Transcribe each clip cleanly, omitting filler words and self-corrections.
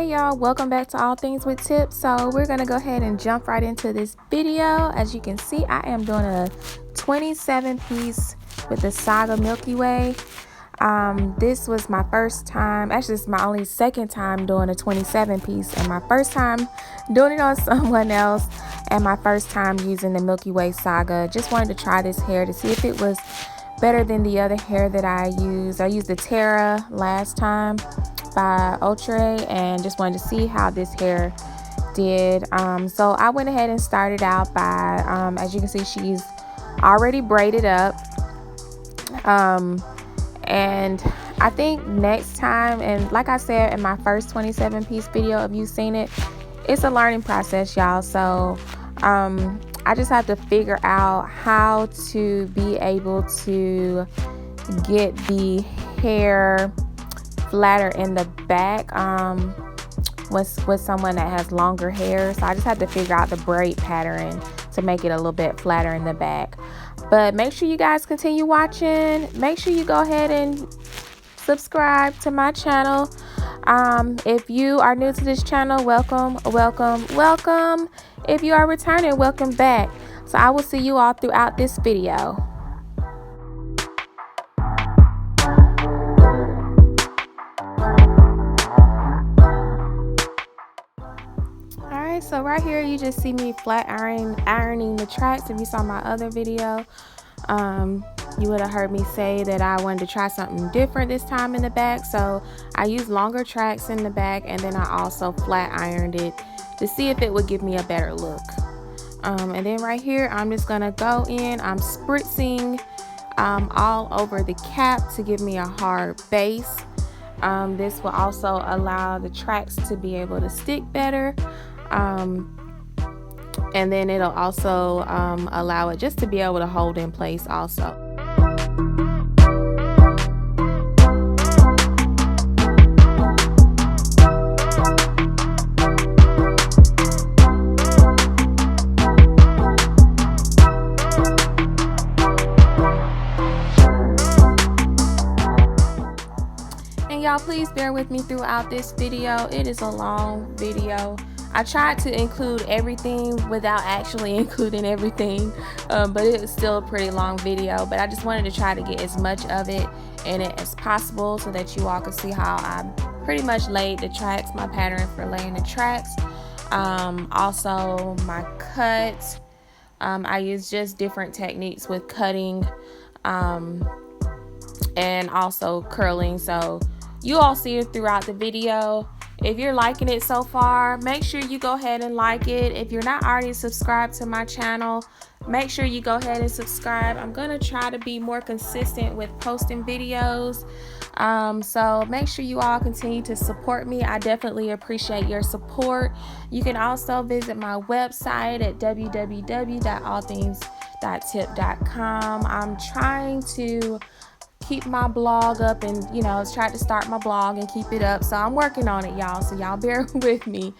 Hey y'all, welcome back to All Things with Tips. So we're gonna go ahead and jump right into this video. As you can see, I am doing a 27 piece with the Saga Milky Way. This was my first time, actually it's my only second time doing a 27 piece, and my first time doing it on someone else, and my first time using the Milky Way Saga. Just wanted to try this hair to see if it was better than the other hair that I used. I used the Terra last time by Ultra, and just wanted to see how this hair did. So I went ahead and started out by, as you can see, she's already braided up. And I think next time, and like I said in my first 27 piece video, if you've seen it, it's a learning process, y'all. So I just have to figure out how to be able to get the hair flatter in the back with someone that has longer hair. So I just have to figure out the braid pattern to make it a little bit flatter in the back. But make sure you guys continue watching. Make sure you go ahead and subscribe to my channel. If you are new to this channel, welcome. If you are returning, welcome back. So I will see you all throughout this video. Alright, so right here you just see me flat ironing the tracks. If you saw my other video, you would have heard me say that I wanted to try something different this time in the back. So I used longer tracks in the back, and then I also flat ironed it to see if it would give me a better look. And then right here I'm just gonna go in, I'm spritzing all over the cap to give me a hard base. This will also allow the tracks to be able to stick better. And then it'll also allow it just to be able to hold in place also. And y'all, please bear with me throughout this video. It is a long video. I tried to include everything without actually including everything, but it's still a pretty long video. But I just wanted to try to get as much of it in it as possible so that you all can see how I pretty much laid the tracks, my pattern for laying the tracks. Also my cut, I use just different techniques with cutting and also curling. So you all see it throughout the video. If you're liking it so far, make sure you go ahead and like it. If you're not already subscribed to my channel, make sure you go ahead and subscribe. I'm gonna try to be more consistent with posting videos. So make sure you all continue to support me. I definitely appreciate your support. You can also visit my website at www.allthings.tip.com. I'm trying to keep my blog up, and try to start my blog and keep it up. So I'm working on it, y'all, so y'all bear with me.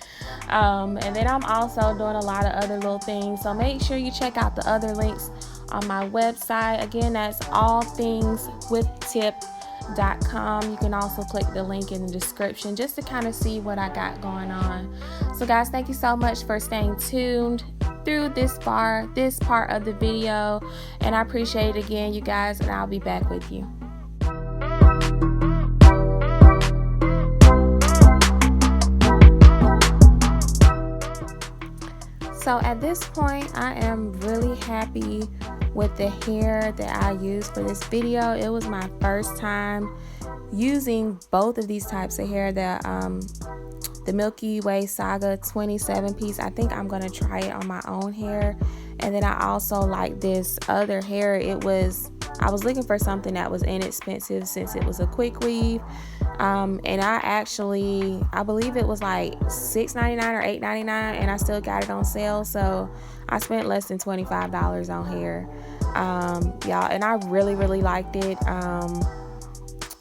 And then I'm also doing a lot of other little things, so make sure you check out the other links on my website. Again, that's allthingswithtip.com. You can also click the link in the description just to kind of see what I got going on. So guys, thank you so much for staying tuned through this part of the video, and I appreciate it again, you guys, and I'll be back with you. So at this point, I am really happy with the hair that I used for this video. It was my first time using both of these types of hair, the Milky Way Saga 27 piece. I think I'm gonna try it on my own hair. And then I also like this other hair. I was looking for something that was inexpensive since it was a Quickweave. And I believe it was like $6.99 or $8.99, and I still got it on sale. So I spent less than $25 on hair, y'all, and I really liked it.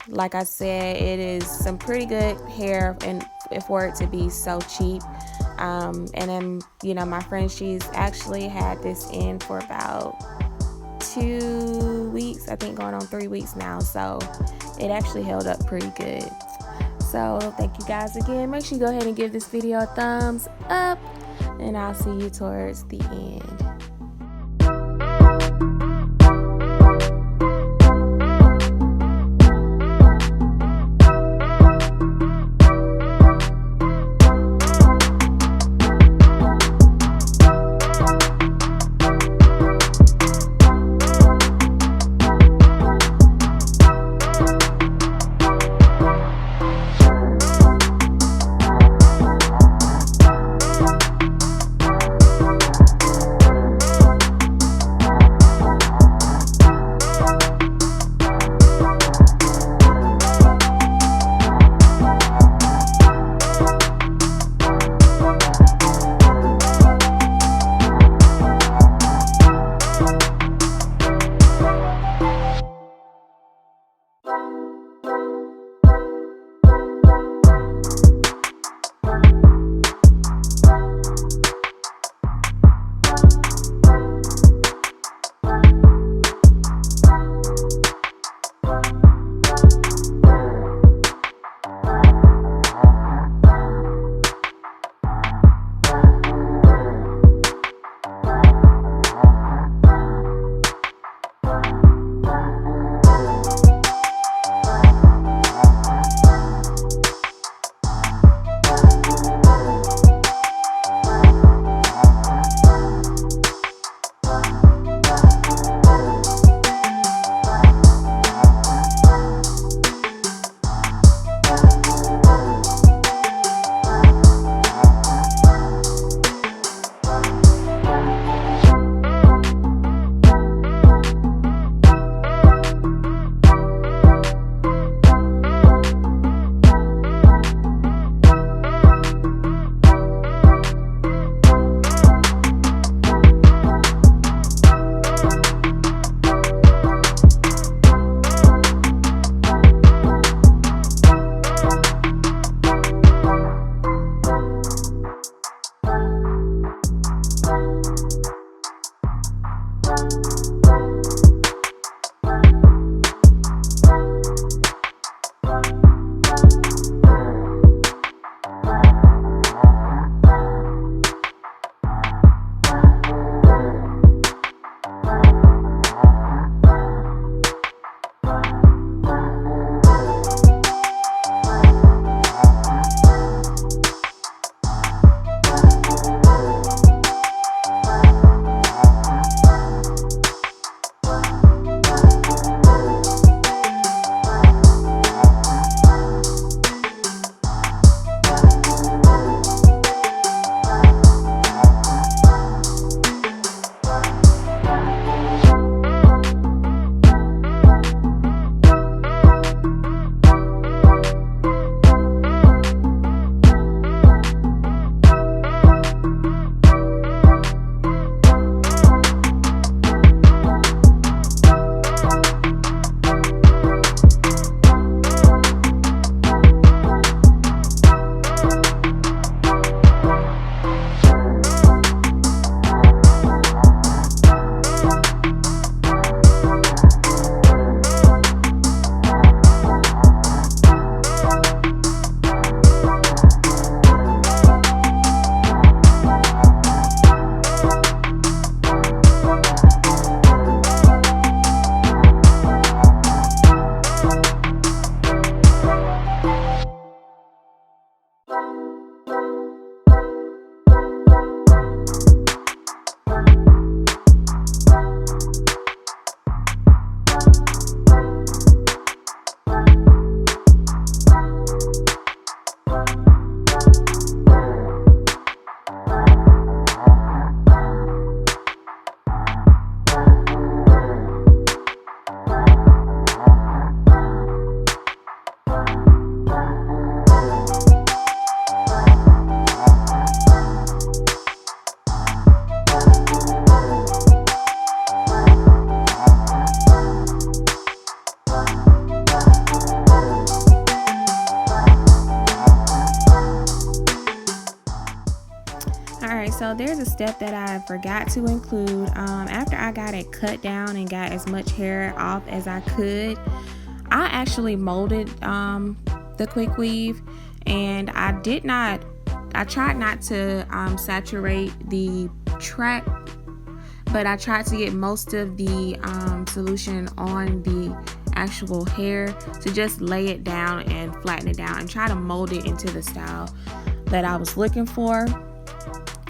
Like I said, it is some pretty good hair, and for it to be so cheap. And then my friend, she's actually had this in for about 2 weeks, I think going on 3 weeks now, so it actually held up pretty good. So thank you guys again. Make sure you go ahead and give this video a thumbs up, and I'll see you towards the end. So there's a step that I forgot to include. After I got it cut down and got as much hair off as I could, I actually molded the Quickweave, and I tried not to saturate the track, but I tried to get most of the solution on the actual hair to just lay it down and flatten it down and try to mold it into the style that I was looking for.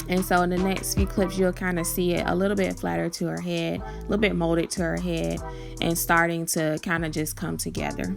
And so in the next few clips, you'll kind of see it a little bit flatter to her head, a little bit molded to her head, and starting to kind of just come together.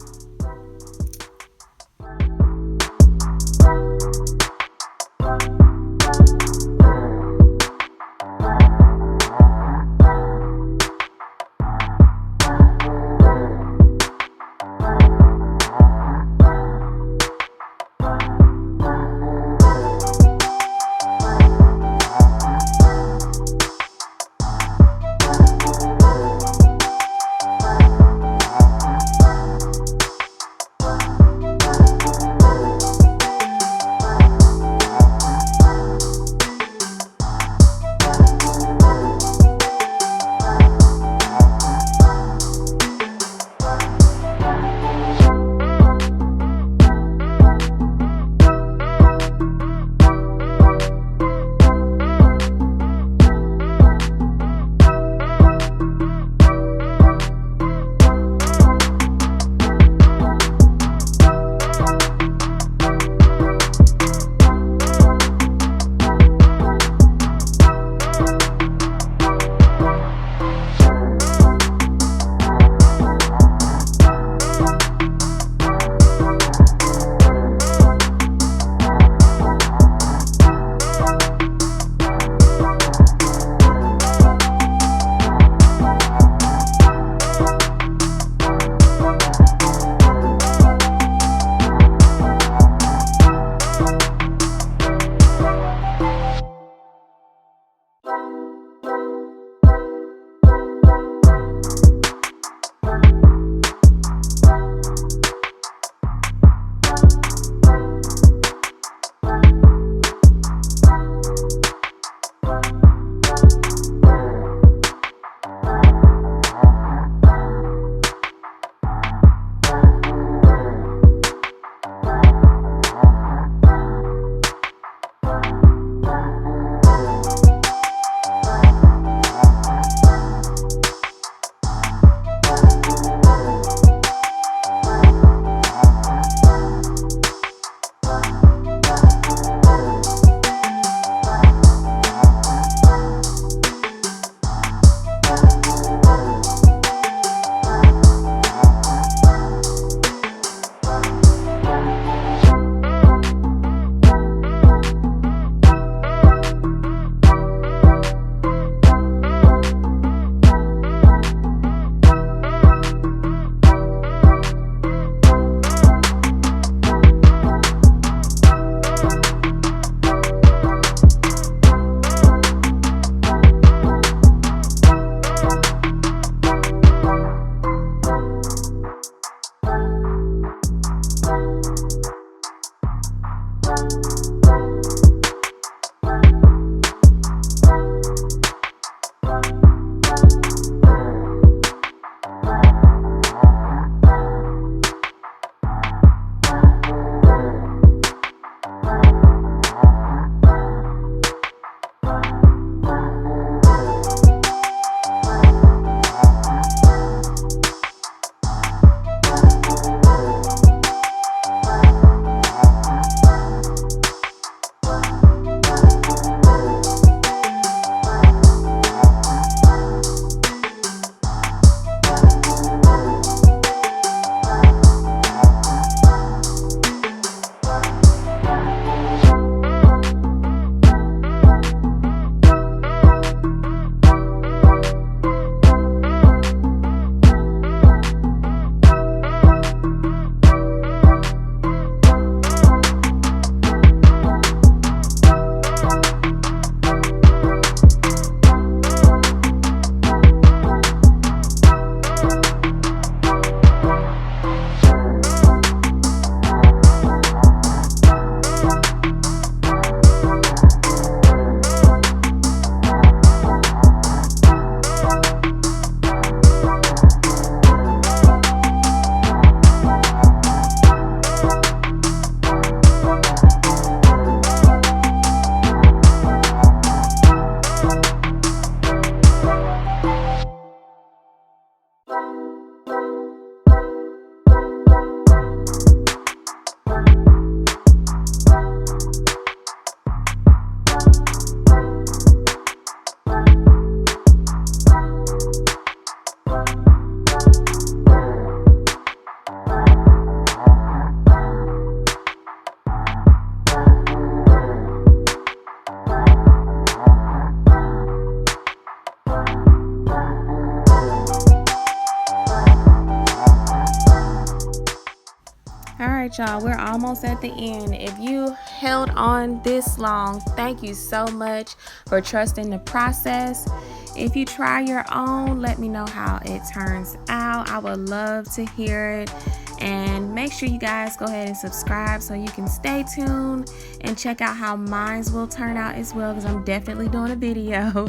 right, y'all, we're almost at the end. If you held on this long, thank you so much for trusting the process. If you try your own, let me know how it turns out. I would love to hear it. And make sure you guys go ahead and subscribe so you can stay tuned and check out how mine will turn out as well, because I'm definitely doing a video.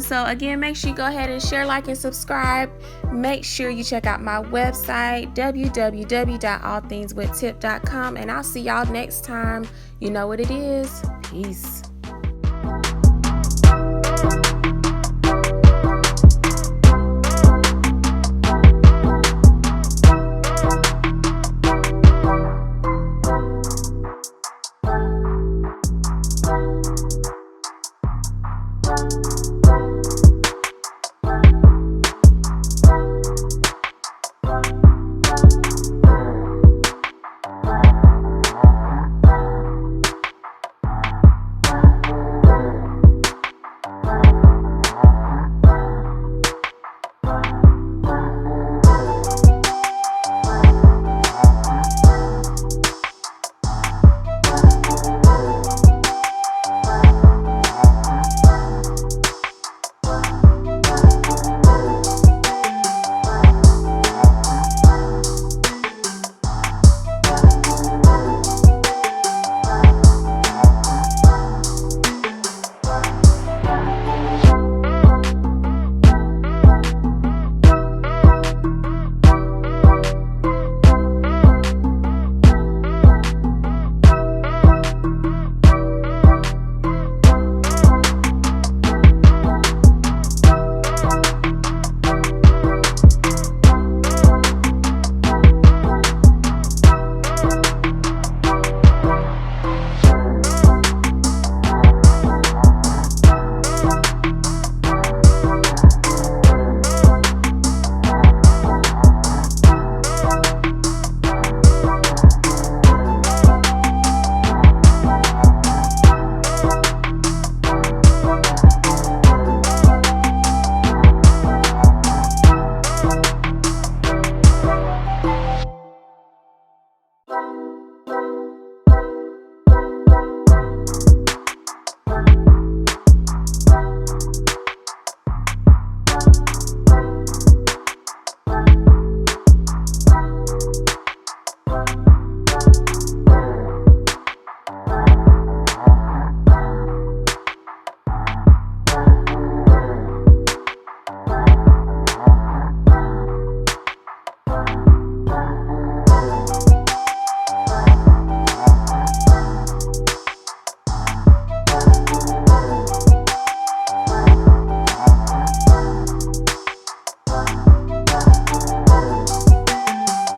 So again, make sure you go ahead and share, like, and subscribe. Make sure you check out my website, www.allthingswithtip.com, and I'll see y'all next time. You know what it is. Peace.